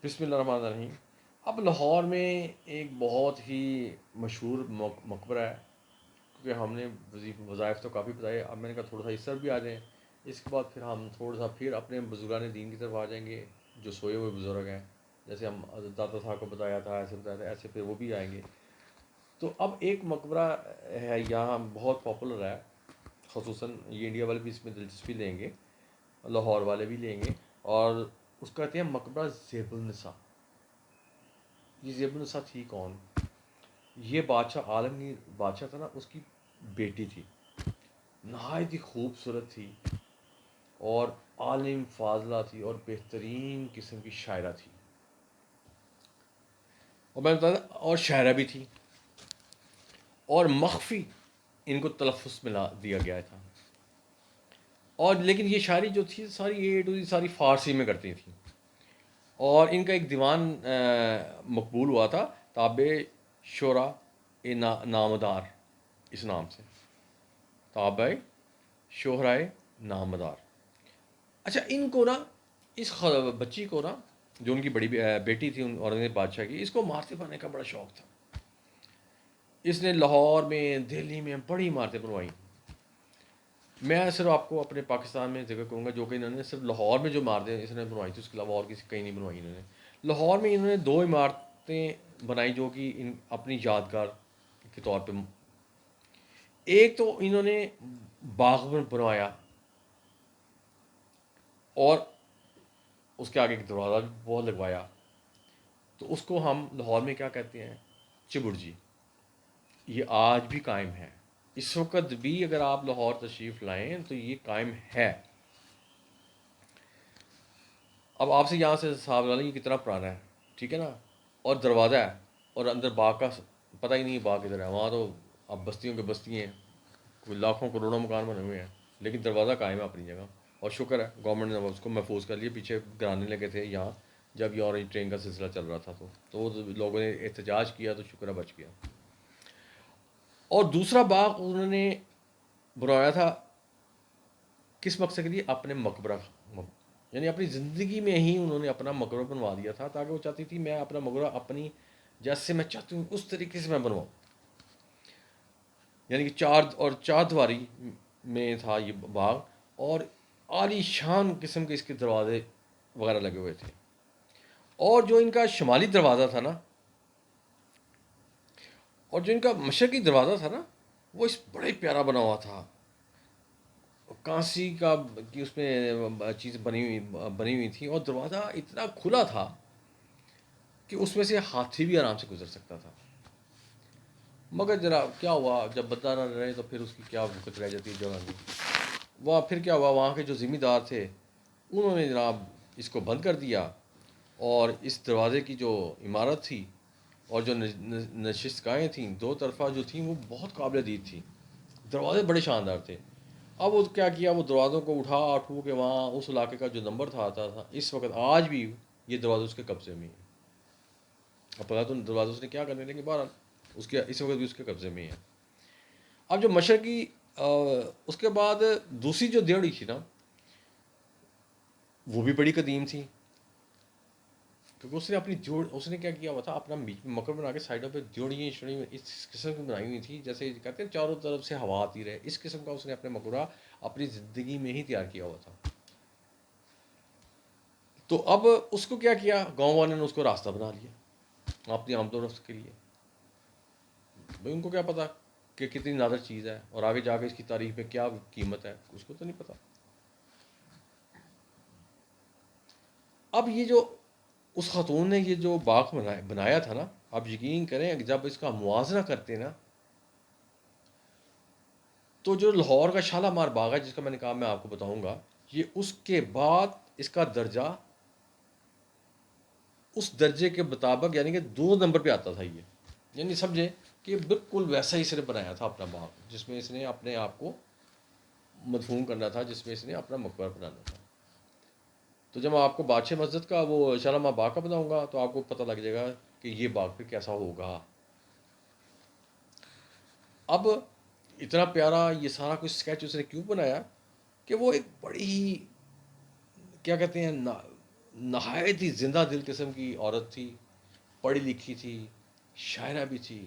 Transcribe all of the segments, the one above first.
بسم اللہ الرحمن الرحیم۔ اب لاہور میں ایک بہت ہی مشہور مقبرہ ہے، کیونکہ ہم نے وظائف تو کافی بتائے، اب میں نے کہا تھوڑا سا اس طرف بھی آ جائیں، اس کے بعد پھر ہم تھوڑا سا پھر اپنے بزرگان دین کی طرف آ جائیں گے جو سوئے ہوئے بزرگ ہیں، جیسے ہم داتا صاحب کو بتایا تھا، ایسے بتایا تھا، ایسے پھر وہ بھی آئیں گے۔ تو اب ایک مقبرہ ہے یہاں بہت پاپولر ہے، خصوصاً یہ انڈیا والے بھی اس میں دلچسپی لیں گے، لاہور والے بھی لیں گے، اور اس کو کہتے ہیں مقبرہ زیب النساء۔ یہ زیب النساء تھی کون؟ یہ بادشاہ عالمگیر بادشاہ تھا نا، اس کی بیٹی تھی، نہایت ہی خوبصورت تھی، اور عالم فاضلہ تھی، اور بہترین قسم کی شاعرہ تھی، اور میں بتا دوں اور شاعرہ بھی تھی، اور مخفی ان کو تلفظ ملا دیا گیا تھا، اور لیکن یہ شاعری جو تھی ساری اے ٹو زی ساری فارسی میں کرتی تھیں، اور ان کا ایک دیوان مقبول ہوا تھا تابع شعرا نامدار، اس نام سے، تابع شہرائے نامدار۔ اچھا، ان کو نا، اس بچی کو نا، جو ان کی بڑی بیٹی تھی اورنگزیب بادشاہ کی، اس کو مارتے بنانے کا بڑا شوق تھا۔ اس نے لاہور میں، دہلی میں بڑی عمارتیں بنوائی۔ میں صرف آپ کو اپنے پاکستان میں ذکر کروں گا جو کہ انہوں نے صرف لاہور میں جو عمارتیں اس نے بنوائی تھی، اس کے علاوہ اور کسی کہیں نہیں بنوائی انہوں نے۔ لاہور میں انہوں نے 2 عمارتیں بنائی جو کہ اپنی یادگار کے طور پہ، ایک تو انہوں نے باغ بنوایا، اور اس کے آگے ایک دروازہ بھی بہت لگوایا، تو اس کو ہم لاہور میں کیا کہتے ہیں؟ چبڑ جی۔ یہ آج بھی قائم ہے، اس وقت بھی اگر آپ لاہور تشریف لائیں تو یہ قائم ہے۔ اب آپ سے یہاں سے حساب لگا لیں یہ کتنا پرانا ہے، ٹھیک ہے نا، اور دروازہ ہے، اور اندر باغ کا پتہ ہی نہیں باغ کدھر ہے، وہاں تو اب بستیوں کے بستی ہیں، کوئی لاکھوں کروڑوں مکان بنے ہوئے ہیں، لیکن دروازہ قائم ہے اپنی جگہ، اور شکر ہے گورنمنٹ نے اس کو محفوظ کر لیا۔ پیچھے گرانے لگے تھے یہاں جب یہ اورنج ٹرین کا سلسلہ چل رہا تھا، تو لوگوں نے احتجاج کیا تو شکر ہے بچ گیا۔ اور دوسرا باغ انہوں نے بنوایا تھا کس مقصد کے لیے؟ اپنے مقبرہ، یعنی اپنی زندگی میں ہی انہوں نے اپنا مقبرہ بنوا دیا تھا، تاکہ وہ چاہتی تھی میں اپنا مقبرہ اپنی جیسے میں چاہتی ہوں اس طریقے سے میں بنواؤں، یعنی کہ چار دیواری میں تھا یہ باغ، اور عالی شان قسم کے اس کے دروازے وغیرہ لگے ہوئے تھے، اور جو ان کا شمالی دروازہ تھا نا، اور جو ان کا مشرقی دروازہ تھا نا، وہ اس بڑے پیارا بنا ہوا تھا، کانسی کا کی اس میں چیز بنی ہوئی تھی، اور دروازہ اتنا کھلا تھا کہ اس میں سے ہاتھی بھی آرام سے گزر سکتا تھا۔ مگر جناب کیا ہوا، جب بندہ نہ رہے تو پھر اس کی کیا وقت رہ جاتی ہے جگہ میں۔ وہاں پھر کیا ہوا، وہاں کے جو ذمہ دار تھے انہوں نے جناب اس کو بند کر دیا، اور اس دروازے کی جو عمارت تھی اور جو نشستگاہیں تھیں 2 طرفہ جو تھیں وہ بہت قابل دید تھیں، دروازے بڑے شاندار تھے۔ اب وہ کیا کیا، وہ دروازوں کو اٹھا کے وہاں اس علاقے کا جو نمبر تھا آتا تھا، اس وقت آج بھی یہ دروازے اس کے قبضے میں ہیں۔ اب پتا تو دروازے اس نے کیا کرنے، لیکن بہرحال اس کے اس وقت بھی اس کے قبضے میں ہیں۔ اب جو مشرقی اس کے بعد دوسری جو دیوڑی تھی نا، وہ بھی بڑی قدیم تھی، کیونکہ اس نے کیا کیا ہوا تھا، اپنا مکر بنا کے سائڈوں پہ دیوڑیاں شڑیاں اس قسم کی بنائی ہوئی تھی، جیسے کہتے ہیں چاروں طرف سے ہوا آتی رہے، اس قسم کا اس نے اپنے مقبرہ اپنی زندگی میں ہی تیار کیا ہوا تھا۔ تو اب اس کو کیا کیا، گاؤں والوں نے اس کو راستہ بنا لیا اپنی آمد و رفت کے لیے۔ بھائی ان کو کیا پتا کہ کتنی نادر چیز ہے، اور آگے جا کے اس کی تاریخ میں کیا قیمت ہے، اس کو تو نہیں پتا۔ اب یہ جو اس خاتون نے یہ جو باغ بنایا تھا نا، آپ یقین کریں جب اس کا موازنہ کرتے نا، تو جو لاہور کا شالامار باغ ہے جس کا میں نے کہا میں آپ کو بتاؤں گا، یہ اس کے بعد اس کا درجہ اس درجے کے مطابق یعنی کہ 2 نمبر پہ آتا تھا یہ، یعنی سمجھے کہ بالکل ویسا ہی اس نے بنایا تھا اپنا باغ، جس میں اس نے اپنے آپ کو مدفون کرنا تھا، جس میں اس نے اپنا مقبرہ بنانا تھا۔ تو جب میں آپ کو بادشاہ مسجد کا وہ شالامار باغ کا بتاؤں گا تو آپ کو پتہ لگ جائے گا کہ یہ باغ پھر کیسا ہوگا۔ اب اتنا پیارا یہ سارا کچھ اسکیچ اس نے کیوں بنایا، کہ وہ ایک بڑی کیا کہتے ہیں نہایت ہی زندہ دل قسم کی عورت تھی، پڑھی لکھی تھی، شاعرہ بھی تھی.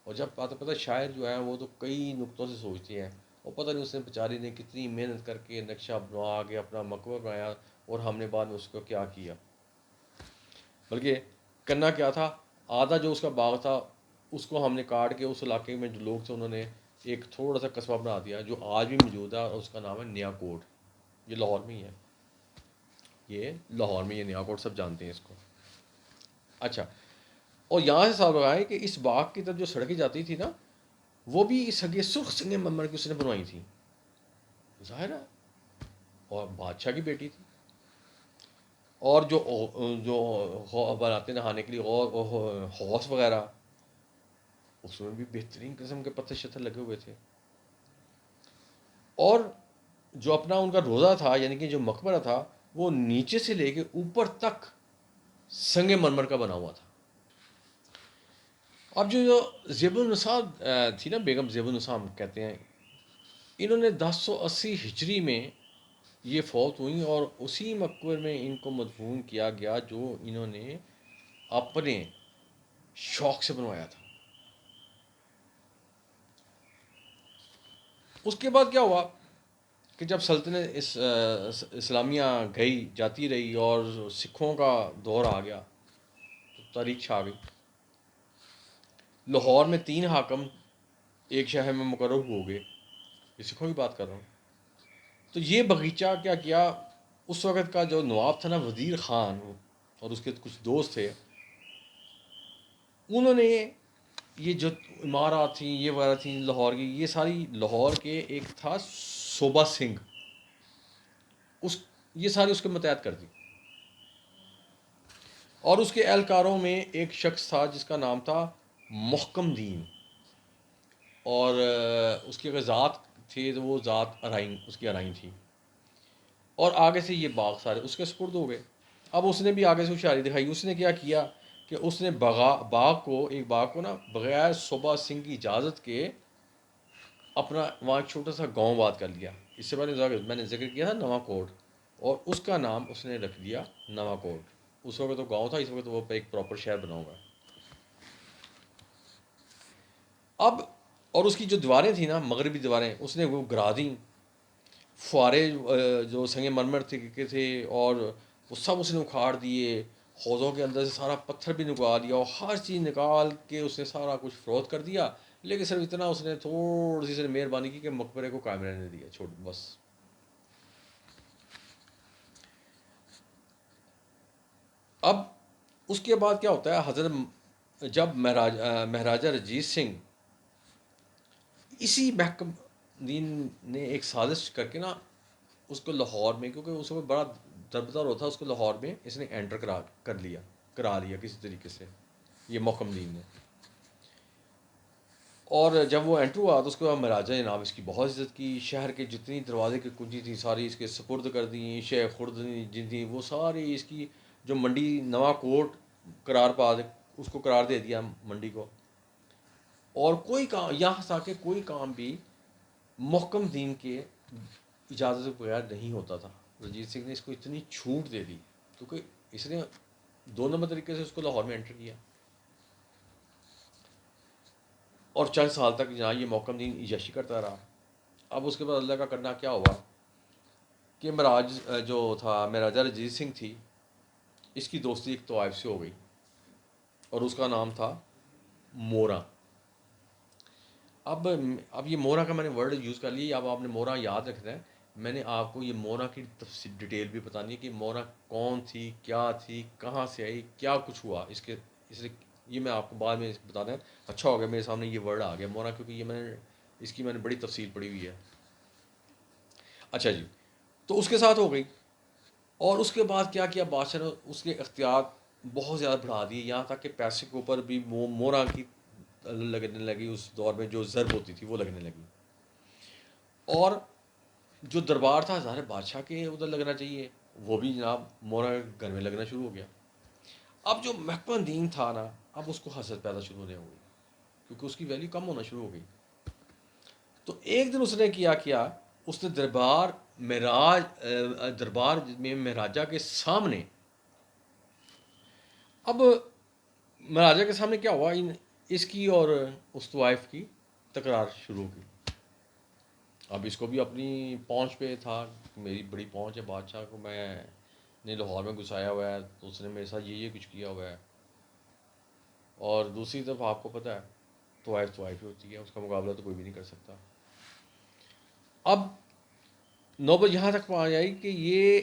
اور جب پتہ شاعر جو ہے وہ تو کئی نقطوں سے سوچتے ہیں. اور پتہ نہیں اس نے بیچاری نے کتنی محنت کر کے نقشہ بنوا کے اپنا مقبرہ بنایا، اور ہم نے بعد میں اس کو کیا کیا. بلکہ کرنا کیا تھا، آدھا جو اس کا باغ تھا اس کو ہم نے کاٹ کے اس علاقے میں جو لوگ تھے انہوں نے ایک تھوڑا سا قصبہ بنا دیا جو آج بھی موجود ہے، اور اس کا نام ہے نیا کوٹ. یہ لاہور میں ہی ہے، یہ لاہور میں یہ نیا کوٹ، سب جانتے ہیں اس کو. اچھا، اور یہاں سے صاحب لگائیں کہ اس باغ کی طرف جو سڑکیں جاتی تھی نا، وہ بھی اس سگے سرخ سنگ مرمر کی اس نے بنوائی تھی، ظاہر ہے. اور بادشاہ کی بیٹی تھی. اور جو بناتے نہانے کے لیے حوض وغیرہ، اس میں بھی بہترین قسم کے پتھر شتھر لگے ہوئے تھے. اور جو اپنا ان کا روزہ تھا، یعنی کہ جو مقبرہ تھا، وہ نیچے سے لے کے اوپر تک سنگ مرمر کا بنا ہوا تھا. اب جو زیب النصاب تھی نا، بیگم زیب النصاب کہتے ہیں، انہوں نے 1080 ہجری میں یہ فوت ہوئیں، اور اسی مقبرے میں ان کو مدفون کیا گیا جو انہوں نے اپنے شوق سے بنوایا تھا. اس کے بعد کیا ہوا کہ جب سلطنت اسلامیہ گئی جاتی رہی اور سکھوں کا دور آ گیا تو تاریخ چھا گئی. لاہور میں 3 حاکم ایک شہر میں مقرر ہو گئے، یہ سکھوں کی بات کر رہا ہوں. تو یہ باغیچہ کیا کیا، اس وقت کا جو نواب تھا نا وزیر خان، اور اس کے کچھ دوست تھے، انہوں نے یہ جو عمارات تھیں یہ وغیرہ تھیں لاہور کی، یہ ساری لاہور کے ایک تھا صوبہ سنگھ، اس یہ ساری اس کے متحد کر دی. اور اس کے اہلکاروں میں ایک شخص تھا جس کا نام تھا محکم دین، اور اس کی اگر ذات تھی تو وہ ذات ارائن، اس کی ارائن تھی. اور آگے سے یہ باغ سارے اس کے سپرد ہو گئے. اب اس نے بھی آگے سے ہوشیاری دکھائی. اس نے کیا کیا کہ اس نے باغ کو نا بغیر صوبہ سنگھ کی اجازت کے اپنا وہاں ایک چھوٹا سا گاؤں بات کر لیا. اس سے پہلے میں نے ذکر کیا تھا نواں کوٹ، اور اس کا نام اس نے رکھ دیا نواں کوٹ. اس وقت تو گاؤں تھا، اس وقت وہ ایک پراپر شہر بنا ہوا ہے. اب اور اس کی جو دیواریں تھیں نا، مغربی دیواریں، اس نے وہ گرا دیں. فوارے جو سنگ مرمر تھے اور وہ سب اس نے اکھاڑ دیے. حوضوں کے اندر سے سارا پتھر بھی نکال دیا، اور ہر چیز نکال کے اس نے سارا کچھ فروخت کر دیا. لیکن صرف اتنا اس نے تھوڑی سی مہربانی کی کہ مقبرے کو قائم رہنے دیا، چھوڑ بس. اب اس کے بعد کیا ہوتا ہے، حضرت جب مہاراجہ رنجیت سنگھ اسی محکم دین نے ایک سازش کر کے نا اس کو لاہور میں، کیونکہ اس کو بڑا دربدر ہوتا اس کو لاہور میں اس نے انٹر کرا لیا کسی طریقے سے، یہ محکم دین نے. اور جب وہ انٹر ہوا تو اس کے بعد مہاراجہ نے نام اس کی بہت عزت کی. شہر کے جتنی دروازے کی کنجی تھی ساری اس کے سپرد کر دیں. شیخ خرد جن تھیں وہ ساری اس کی، جو منڈی نواں کوٹ اس کو قرار دے دیا منڈی کو. اور کوئی کام یہاں سے کے کوئی کام بھی محکم دین کے اجازت کے بغیر نہیں ہوتا تھا. رنجیت سنگھ نے اس کو اتنی چھوٹ دے دی کیونکہ اس نے 2 نمبر طریقے سے اس کو لاہور میں انٹر کیا. اور چند سال تک جہاں یہ محکم دین عیاشی کرتا رہا. اب اس کے بعد اللہ کا کرنا کیا ہوا کہ مہاراجہ رنجیت سنگھ تھی، اس کی دوستی ایک طوائف سے ہو گئی، اور اس کا نام تھا مورا. اب یہ مورا کا میں نے ورڈ یوز کر لیا. اب آپ نے مورا یاد رکھنا ہے. میں نے آپ کو یہ مورا کی ڈیٹیل بھی بتانی ہے کہ مورا کون تھی، کیا تھی، کہاں سے آئی، کیا کچھ ہوا اس یہ میں آپ کو بعد میں بتا دیں. اچھا ہو گیا میرے سامنے یہ ورڈ آ گیا مورا، کیونکہ یہ میں نے بڑی تفصیل پڑھی ہوئی ہے. اچھا جی، تو اس کے ساتھ ہو گئی. اور اس کے بعد کیا کیا بادشاہ نے، اس کے اختیار بہت زیادہ بڑھا دیے، یہاں تک کہ پیسے کے اوپر بھی مورا کی لگنے لگی. اس دور میں جو ضرب ہوتی تھی وہ لگنے لگی. اور جو دربار تھا ظاہر بادشاہ کے ادھر لگنا چاہیے، وہ بھی جناب مورا کے گھر میں لگنا شروع ہو گیا. اب جو محکم دین تھا نا، اب اس کو حسد پیدا شروع ہونے ہو گئی، کیونکہ اس کی ویلیو کم ہونا شروع ہو گئی. تو ایک دن اس نے کیا اس نے دربار میں مہاراجہ کے سامنے اب مہاراجا کے سامنے کیا ہوا، اس کی اور اس طوائف کی تکرار شروع کی. اب اس کو بھی اپنی پہنچ پہ تھا، میری بڑی پہنچ ہے، بادشاہ کو میں نے لاہور میں گھسایا ہوا ہے تو اس نے میرے ساتھ یہ کچھ کیا ہوا ہے. اور دوسری طرف آپ کو پتہ ہے طوائف طوائف ہی ہوتی ہے، اس کا مقابلہ تو کوئی بھی نہیں کر سکتا. اب نوبت یہاں تک پہنچ آئی کہ یہ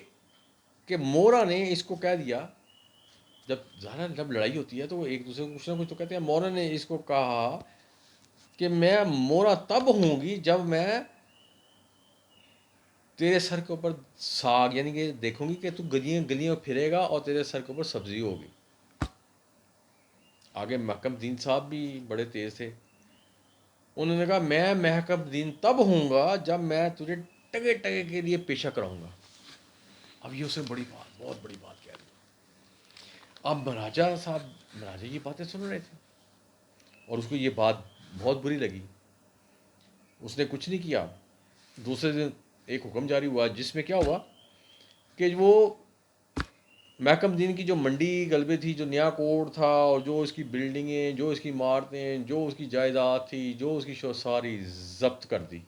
کہ مورا نے اس کو کہہ دیا، جب لڑائی ہوتی ہے تو وہ ایک دوسرے کو کچھ نہ کچھ تو کہتے ہیں. مورا نے اس کو کہا کہ میں مورا تب ہوں گی جب میں تیرے سر کے اوپر ساگ، یعنی کہ دیکھوں گی کہ تو گلیاں گلیاں پھرے گا اور تیرے سر کے اوپر سبزی ہوگی. آگے محکم دین صاحب بھی بڑے تیز تھے، انہوں نے کہا میں محکم دین تب ہوں گا جب میں تجھے ٹگے ٹگے کے لیے پیشہ کراؤں گا. اب یہ اسے بڑی بات، بہت بڑی بات کہہ دی. اب مہاراجا یہ باتیں سن رہے تھے اور اس کو یہ بات بہت بری لگی. اس نے کچھ نہیں کیا. دوسرے دن ایک حکم جاری ہوا جس میں کیا ہوا کہ وہ محکم دین کی جو منڈی غلبے تھی، جو نیا کوٹ تھا، اور جو اس کی بلڈنگیں، جو اس کی عمارتیں، جو اس کی جائیداد تھی، جو اس کی ساری ضبط کر دی.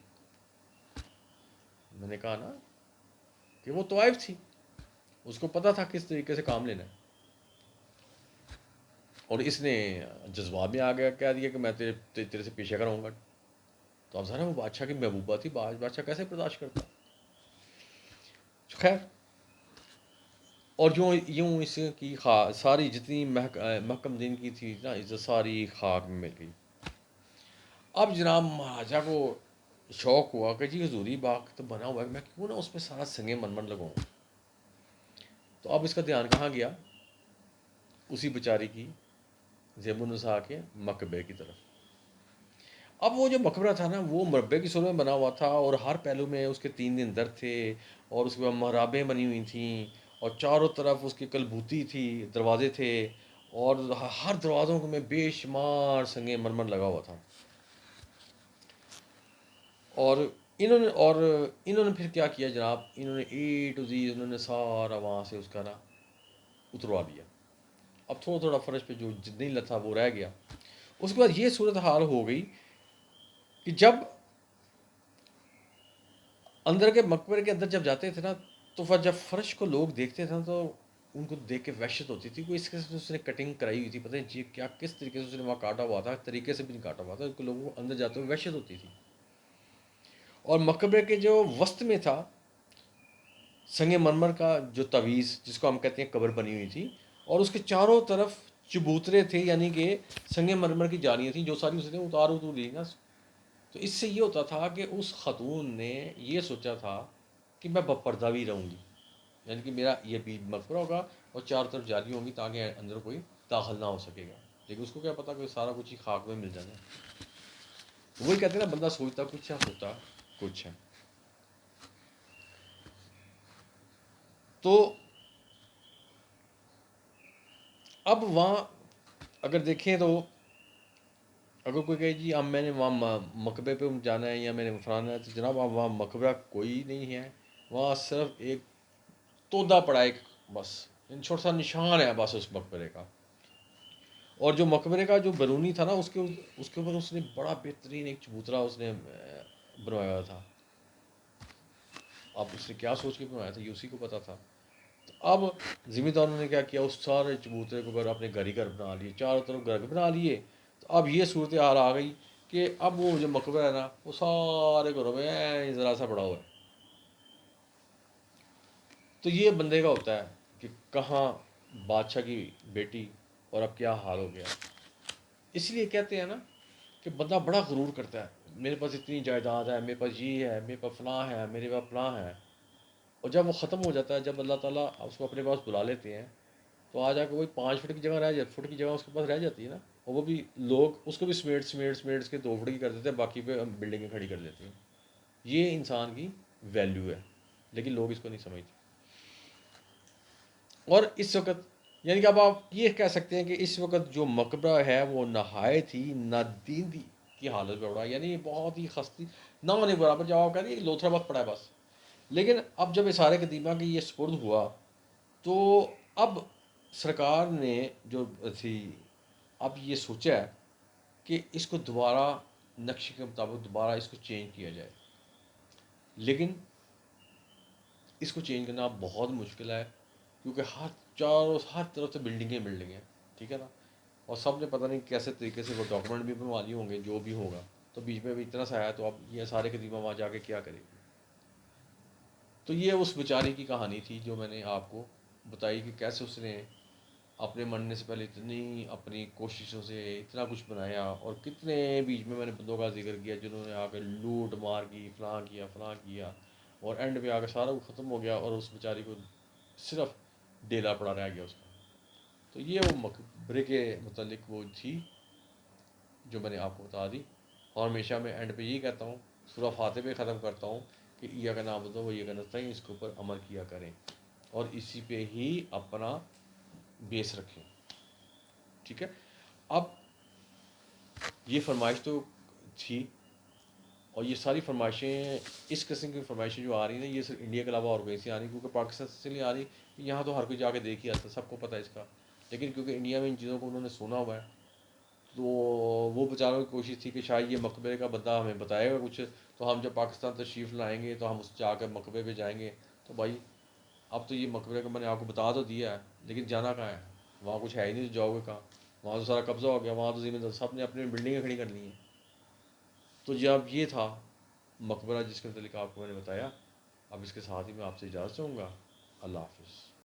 میں نے کہا نا کہ وہ طوائف تھی، اس کو پتہ تھا کس طریقے سے کام لینا ہے. اور اس نے جذبات میں آ گیا، کہہ دیا کہ میں تیرے سے پیچھے کراؤں گا. تو اب ذرا وہ بادشاہ کی محبوبہ تھی، بادشاہ کیسے برداشت کرتا. خیر، اور یوں اس کی ساری جتنی محکم دین کی تھی نا عزت، ساری خاک میں مل گئی. اب جناب مہاراجا کو شوق ہوا کہ جی حضوری باغ تو بنا ہوا ہے، میں کیوں نہ اس پہ سارا سنگ مرمر لگاؤں. تو اب اس کا دھیان کہاں گیا؟ اسی بیچاری کی زیب النساء کے مقبرے کی طرف. اب وہ جو مقبرہ تھا نا وہ مربع کی صورت میں بنا ہوا تھا، اور ہر پہلو میں اس کے 3 در تھے، اور اس کے بعد محرابیں بنی ہوئی تھیں، اور چاروں طرف اس کی کلبوتی تھی، دروازے تھے، اور ہر دروازوں میں بے شمار سنگ مرمر لگا ہوا تھا. اور انہوں نے پھر کیا کیا جناب، انہوں نے اے ٹو زی انہوں نے سارا وہاں سے اس کا نا اتروا دیا. اب تھوڑا تھوڑا فرش پہ جو جتنی تھا وہ رہ گیا. اس کے بعد یہ صورت حال ہو گئی کہ جب اندر کے مقبرے کے اندر جب جاتے تھے نا تو جب فرش کو لوگ دیکھتے تھے تو ان کو دیکھ کے وحشت ہوتی تھی. کوئی اس قسم سے اس نے کٹنگ کرائی ہوئی تھی، پتہ نہیں کیا کس طریقے سے اس نے وہاں کاٹا ہوا تھا، طریقے سے بھی نہیں کاٹا ہوا تھا. لوگوں کو اندر جاتے ہوئے وحشت ہوتی تھی. اور مقبرے کے جو وسط میں تھا سنگ مرمر کا جو تعویذ جس کو ہم کہتے ہیں قبر بنی ہوئی تھی، اور اس کے چاروں طرف چبوترے تھے، یعنی کہ سنگ مرمر کی جالیاں تھیں جو ساری اس نے اتار دی نا. تو اس سے یہ ہوتا تھا کہ اس خاتون نے یہ سوچا تھا کہ میں بپردہ بھی رہوں گی، یعنی کہ میرا یہ بھی مقبرہ ہوگا اور چاروں طرف جالی ہوں گی تاکہ اندر کوئی داخل نہ ہو سکے گا. لیکن اس کو کیا پتا کہ سارا کچھ ہی خاک میں مل جانا ہے. وہی کہتے ہیں نا بندہ سوچتا کچھ ہے ہوتا کچھ ہے. تو اب وہاں اگر دیکھیں تو اگر کوئی کہے جی اب میں نے وہاں مقبرے پہ جانا ہے یا میں نے فلانا ہے، تو جناب اب وہاں مقبرہ کوئی نہیں ہے، وہاں صرف ایک تودا پڑا ایک، بس چھوٹا سا نشان ہے بس اس مقبرے کا. اور جو مقبرے کا جو بیرونی تھا نا اس کے اوپر اس نے بڑا بہترین ایک چبوترا اس نے بنوایا ہوا تھا. اب اس نے کیا سوچ کے بنوایا تھا یہ اسی کو پتا تھا. تو اب ذمہ داروں نے کیا کیا، اس سارے چبوترے کو اپنے گھر ہی گھر بنا لیے، چاروں طرف گھر بنا لیے. تو اب یہ صورت حال آ گئی کہ اب وہ جو مقبرہ ہے نا وہ سارے گھروں میں ذرا سا بڑا ہوا ہے. تو یہ بندے کا ہوتا ہے کہ کہاں بادشاہ کی بیٹی اور اب کیا حال ہو گیا. اس لیے کہتے ہیں نا کہ بندہ بڑا غرور کرتا ہے، میرے پاس اتنی جائیداد ہے، میرے پاس یہ ہے، میرے پاس فلاں ہے، میرے پاس فلاں ہے. اور جب وہ ختم ہو جاتا ہے، جب اللہ تعالیٰ اس کو اپنے پاس بلا لیتے ہیں تو آ جا کے وہی 5 فٹ کی جگہ فٹ کی جگہ اس کے پاس رہ جاتی ہے نا. اور وہ بھی لوگ اس کو بھی سمیٹ کے 2 فٹ کی کر دیتے ہیں، باقی پہ بلڈنگیں کھڑی کر دیتے ہیں. یہ انسان کی ویلیو ہے، لیکن لوگ اس کو نہیں سمجھتے. اور اس وقت یعنی کہ اب آپ یہ کہہ سکتے ہیں کہ اس وقت جو مقبرہ ہے وہ نہایت ہی نادیندی کی حالت میں پڑا، یعنی بہت ہی خستی نہ ہونے برابر. جب آپ کہہ رہے ہیں لوتھڑا وقت پڑا ہے بس. لیکن اب جب اشارے قدیمہ کی یہ سپرد ہوا تو اب سرکار نے جو تھی اب یہ سوچا ہے کہ اس کو دوبارہ نقشے کے مطابق دوبارہ اس کو چینج کیا جائے، لیکن اس کو چینج کرنا بہت مشکل ہے، کیونکہ ہر طرف سے بلڈنگیں، ٹھیک ہے نا، اور سب نے پتہ نہیں کیسے طریقے سے وہ ڈاکومنٹ بھی بنوا لیے ہوں گے جو بھی ہوگا، تو بیچ میں بھی اتنا سا ہے، تو اب یہ سارے قدیمہ وہاں جا کے کیا کرے گی؟ تو یہ اس بیچاری کی کہانی تھی جو میں نے آپ کو بتائی کہ کیسے اس نے اپنے مرنے سے پہلے اتنی اپنی کوششوں سے اتنا کچھ بنایا، اور کتنے بیچ میں نے بندوں کا ذکر کیا جنہوں نے آ کے لوٹ مار کی، فلاں کیا، اور اینڈ پہ آ کے سارا کچھ ختم ہو گیا، اور اس بیچاری کو صرف ڈیلا پڑا رہ گیا اس کا۔ تو یہ وہ مقبرے کے متعلق وہ تھی جو میں نے آپ کو بتا دی، اور ہمیشہ میں اینڈ پہ یہی کہتا ہوں، سورہ فاتح پہ ختم کرتا ہوں کہ ایاک نعبد و ایاک نستعین، اس کے اوپر عمل کیا کریں اور اسی پہ ہی اپنا بیس رکھیں، ٹھیک ہے۔ اب یہ فرمائش تو تھی، اور یہ ساری فرمائشیں، اس قسم کی فرمائشیں جو آ رہی ہیں یہ صرف انڈیا کے علاوہ اور کہیں سے آ رہی ہیں، کیونکہ پاکستان سے اس لیے آ رہی کہ یہاں تو ہر کوئی جا کے دیکھ ہی آتا ہے، سب کو پتہ ہے اس کا، لیکن کیونکہ انڈیا میں ان چیزوں کو انہوں نے سنا ہوا ہے، تو وہ بیچاروں کی کوشش تھی کہ شاید یہ مقبرے کا بندہ ہمیں بتائے گا کچھ، تو ہم جب پاکستان تشریف لائیں گے تو ہم اس جا کر مقبرے پہ جائیں گے۔ تو بھائی اب تو یہ مقبرے کا میں نے آپ کو بتا تو دیا ہے، لیکن جانا کہاں ہے؟ وہاں کچھ ہے ہی نہیں، تو جاؤ گے کہاں؟ وہاں تو سارا قبضہ ہو گیا، وہاں تو زمین سب نے اپنی بلڈنگیں کھڑی کر لی ہیں۔ تو جب یہ تھا مقبرہ جس کے متعلق آپ کو میں نے بتایا، اب اس کے ساتھ ہی میں آپ سے اجازت چاہوں گا۔ اللہ حافظ۔